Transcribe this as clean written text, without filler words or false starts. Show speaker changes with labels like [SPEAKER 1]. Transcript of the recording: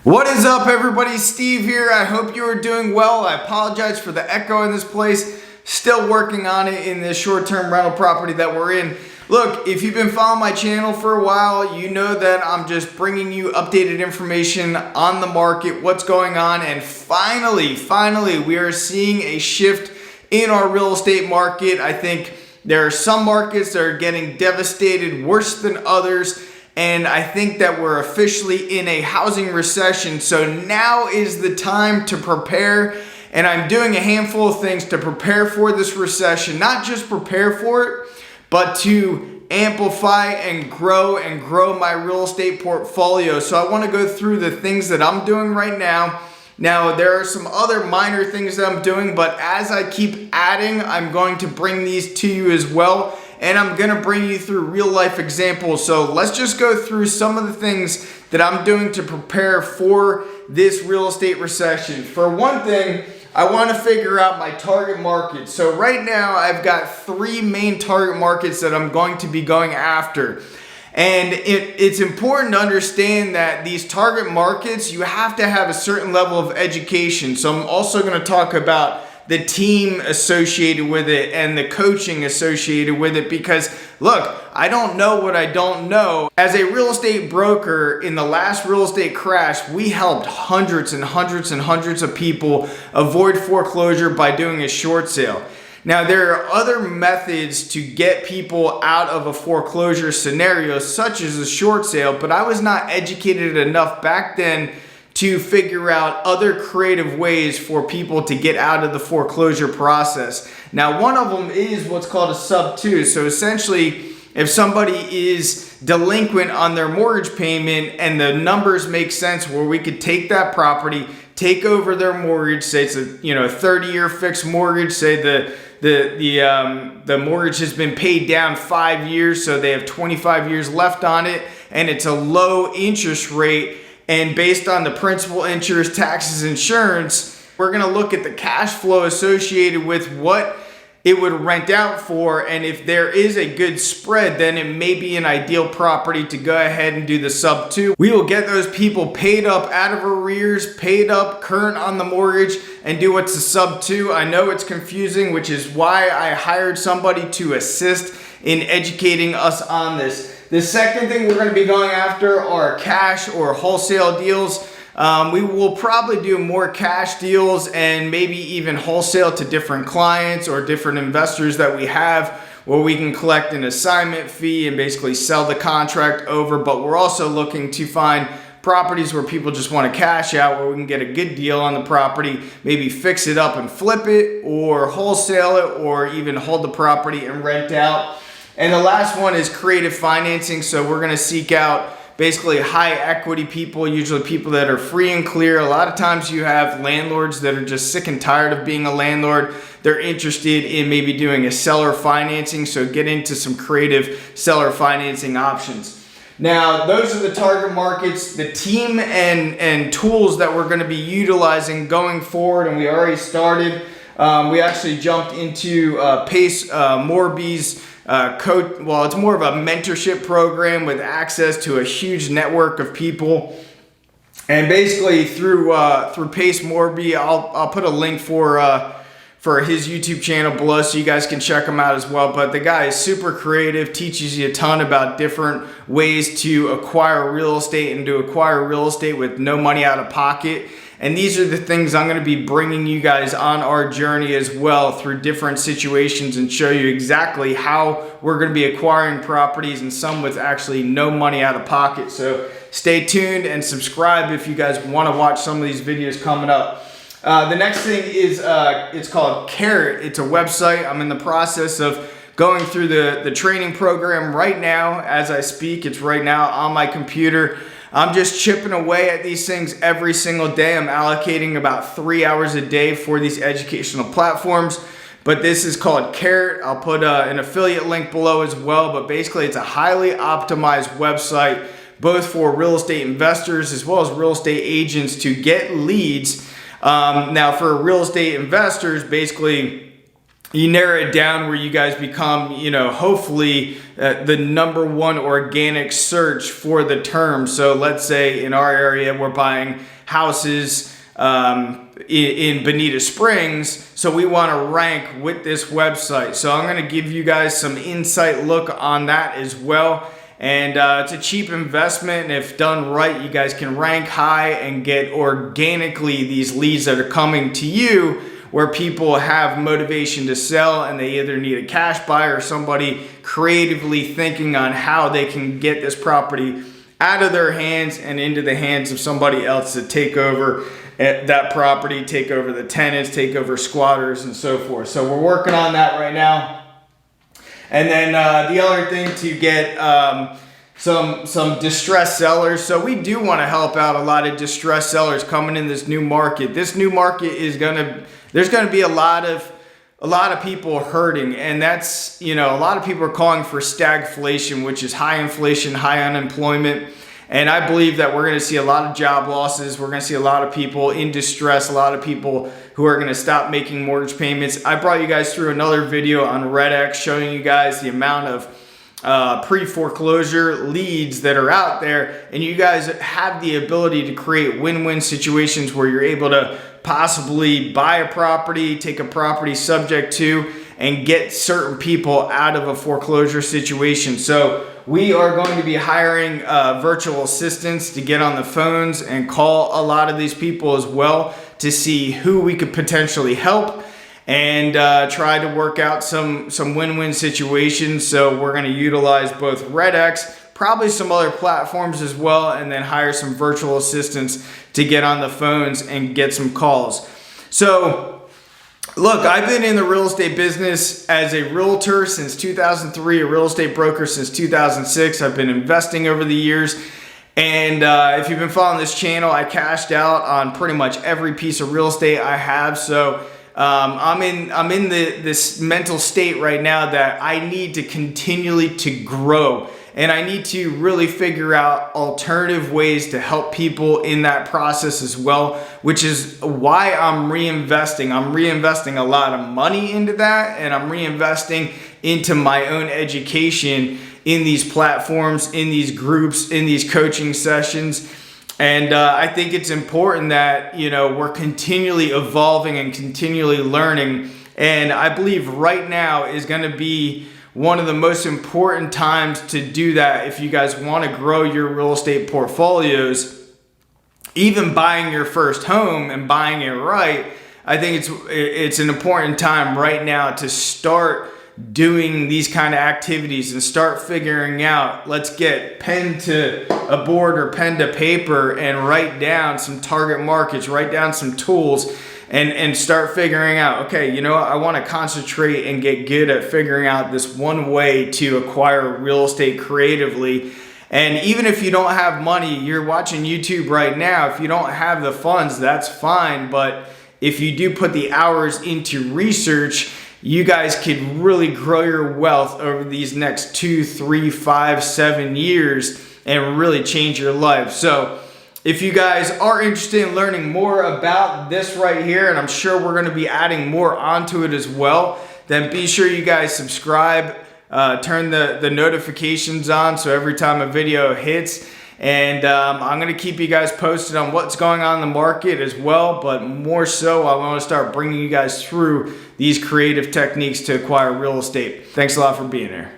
[SPEAKER 1] What is up, everybody? Steve here. I hope you are doing well. I apologize for the echo in this place. Still working on it in this short-term rental property that we're in. Look, if you've been following my channel for a while, you know that I'm just bringing you updated information on the market, what's going on, and finally, we are seeing a shift in our real estate market. I think there are some markets that are getting devastated worse than others. And I think that we're officially in a housing recession. So now is the time to prepare. And I'm doing a handful of things to prepare for this recession. Not just prepare for it, but to amplify and grow my real estate portfolio. So I want to go through the things that I'm doing right now. Now, there are some other minor things that I'm doing, but as I keep adding, I'm going to bring these to you as well. And I'm gonna bring you through real life examples. So let's just go through some of the things that I'm doing to prepare for this real estate recession. For one thing, I wanna figure out my target market. So right now, I've got three main target markets that I'm going to be going after. And it's important to understand that these target markets, you have to have a certain level of education. So I'm also gonna talk about the team associated with it and the coaching associated with it, because look, I don't know what I don't know. As a real estate broker, in the last real estate crash, we helped hundreds and hundreds of people avoid foreclosure by doing a short sale. Now, there are other methods to get people out of a foreclosure scenario, such as a short sale, but I was not educated enough back then to figure out other creative ways for people to get out of the foreclosure process. Now, one of them is what's called a sub-2. So essentially, if somebody is delinquent on their mortgage payment and the numbers make sense where we could take that property, take over their mortgage, say it's a 30-year fixed mortgage, say the mortgage has been paid down 5 years, so they have 25 years left on it, and it's a low interest rate. And based on the principal, interest, taxes, insurance, we're gonna look at the cash flow associated with what it would rent out for. And if there is a good spread, then it may be an ideal property to go ahead and do the sub-2. We will get those people paid up out of arrears, paid up, current on the mortgage, and do what's the sub-2. I know it's confusing, which is why I hired somebody to assist in educating us on this. The second thing we're going to be going after are cash or wholesale deals. We will probably do more cash deals and maybe even wholesale to different clients or different investors that we have, where we can collect an assignment fee and basically sell the contract over. But we're also looking to find properties where people just want to cash out, where we can get a good deal on the property, maybe fix it up and flip it, or wholesale it, or even hold the property and rent out. And the last one is creative financing. So we're going to seek out basically high equity people, usually people that are free and clear. A lot of times you have landlords that are just sick and tired of being a landlord. They're interested in maybe doing a seller financing. So get into some creative seller financing options. Now, those are the target markets, the team and tools that we're going to be utilizing going forward. And we already started. We actually jumped into Morby's it's more of a mentorship program with access to a huge network of people. And basically through Pace Morby, I'll put a link for his YouTube channel below so you guys can check him out as well. But the guy is super creative, teaches you a ton about different ways to acquire real estate and to acquire real estate with no money out of pocket. And these are the things I'm going to be bringing you guys on our journey as well through different situations, and show you exactly how we're going to be acquiring properties, and some with actually no money out of pocket. So stay tuned and subscribe if you guys want to watch some of these videos coming up. The next thing is it's called Carrot. It's a website. I'm in the process of going through the training program right now as I speak. It's right now on my computer. I'm just chipping away at these things every single day. I'm allocating about 3 hours a day for these educational platforms. But this is called Carrot. I'll put an affiliate link below as well. But basically, it's a highly optimized website, both for real estate investors as well as real estate agents, to get leads. Now, for real estate investors, basically, you narrow it down where you guys become, you know, hopefully the #1 organic search for the term. So let's say in our area, we're buying houses in Bonita Springs. So we want to rank with this website. So I'm going to give you guys some insight look on that as well. And it's a cheap investment, and if done right, you guys can rank high and get organically these leads that are coming to you, where people have motivation to sell and they either need a cash buyer or somebody creatively thinking on how they can get this property out of their hands and into the hands of somebody else to take over that property, take over the tenants, take over squatters, and so forth. So we're working on that right now. And then the other thing, to get some distressed sellers. So we do want to help out a lot of distressed sellers coming in this new market. This new market is there's gonna be a lot of people hurting, and that's, you know, a lot of people are calling for stagflation, which is high inflation, high unemployment. And I believe that we're going to see a lot of job losses. We're going to see a lot of people in distress, a lot of people who are going to stop making mortgage payments. I brought you guys through another video on REDX showing you guys the amount of pre-foreclosure leads that are out there. And you guys have the ability to create win-win situations where you're able to possibly buy a property, take a property subject to, and get certain people out of a foreclosure situation. So we are going to be hiring virtual assistants to get on the phones and call a lot of these people as well to see who we could potentially help, and try to work out some win-win situations. So we're going to utilize both REDX, probably some other platforms as well, and then hire some virtual assistants to get on the phones and get some calls. So look, I've been in the real estate business as a realtor since 2003, a real estate broker since 2006. I've been investing over the years. And if you've been following this channel, I cashed out on pretty much every piece of real estate I have. So I'm in this mental state right now that I need to continually to grow. And I need to really figure out alternative ways to help people in that process as well, which is why I'm reinvesting. I'm reinvesting a lot of money into that, and I'm reinvesting into my own education in these platforms, in these groups, in these coaching sessions. And I think it's important that, you know, we're continually evolving and continually learning. And I believe right now is going to be one of the most important times to do that if you guys want to grow your real estate portfolios. Even buying your first home and buying it right, I think it's an important time right now to start doing these kind of activities and start figuring out, let's get pen to a board or pen to paper and write down some target markets, write down some tools, and start figuring out, okay, you know what, I want to concentrate and get good at figuring out this one way to acquire real estate creatively. And even if you don't have money, you're watching YouTube right now, if you don't have the funds, that's fine. But if you do put the hours into research, you guys could really grow your wealth over these next 2, 3, 5, 7 years and really change your life. So if you guys are interested in learning more about this right here, and I'm sure we're going to be adding more onto it as well, then be sure you guys subscribe, turn the notifications on so every time a video hits. And I'm going to keep you guys posted on what's going on in the market as well. But more so, I want to start bringing you guys through these creative techniques to acquire real estate. Thanks a lot for being here.